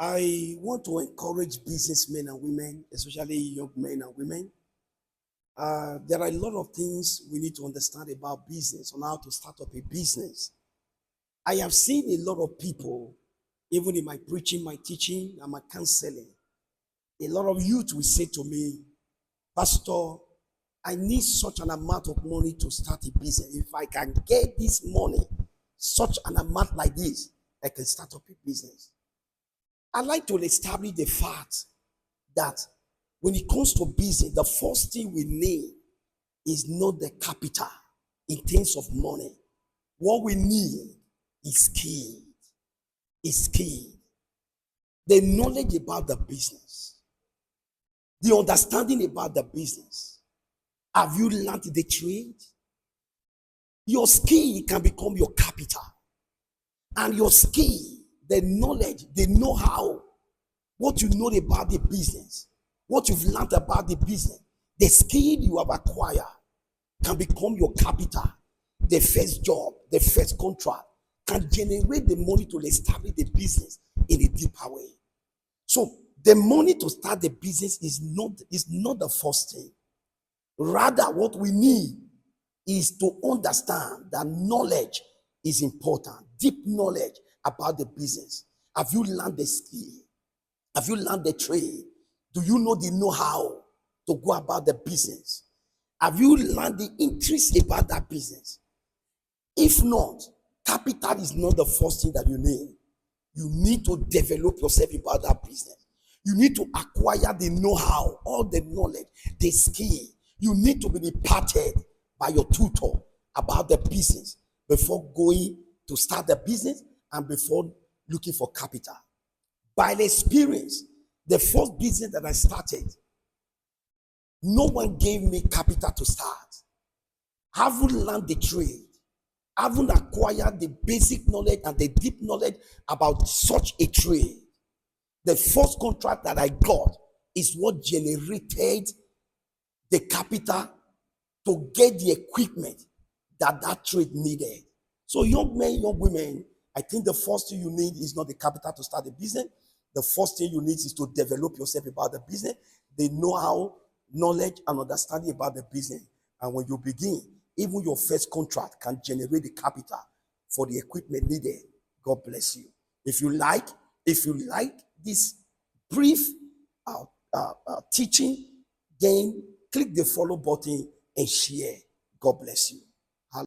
I want to encourage businessmen and women, especially young men and women. There are a lot of things we need to understand about business, on how to start up a business. I have seen a lot of people, even in my preaching, my teaching, and my counseling. A lot of youth will say to me, Pastor, I need such an amount of money to start a business. If I can get this money, such an amount like this, I can start up a business. I like to establish the fact that when it comes to business, the first thing we need is not the capital in terms of money. What we need is skill. Is skill. The knowledge about the business. The understanding about the business. Have you learned the trade? Your skill can become your capital. And your skill, the knowledge, the know-how, what you know about the business, what you've learned about the business, the skill you have acquired can become your capital. The first job, the first contract can generate the money to establish the business in a deeper way. So the money to start the business is not the first thing. Rather, what we need is to understand that knowledge is important. Deep knowledge about the business. Have you learned the skill? Have you learned the trade? Do you know the know-how to go about the business? Have you learned the interest about that business? If not, capital is not the first thing that you need. You need to develop yourself about that business. You need to acquire the know-how, all the knowledge, the skill. You need to be imparted by your tutor about the business before going to start the business and before looking for capital. By experience, the first business that I started, no one gave me capital to start. Haven't learned the trade, haven't acquired the basic knowledge and the deep knowledge about such a trade. The first contract that I got is what generated the capital to get the equipment that trade needed. So young men, young women, I think the first thing you need is not the capital to start a business. The first thing you need is to develop yourself about the business, the know-how, knowledge, and understanding about the business. And when you begin, even your first contract can generate the capital for the equipment needed. God bless you. If you like this brief teaching, then click the follow button and share. God bless you.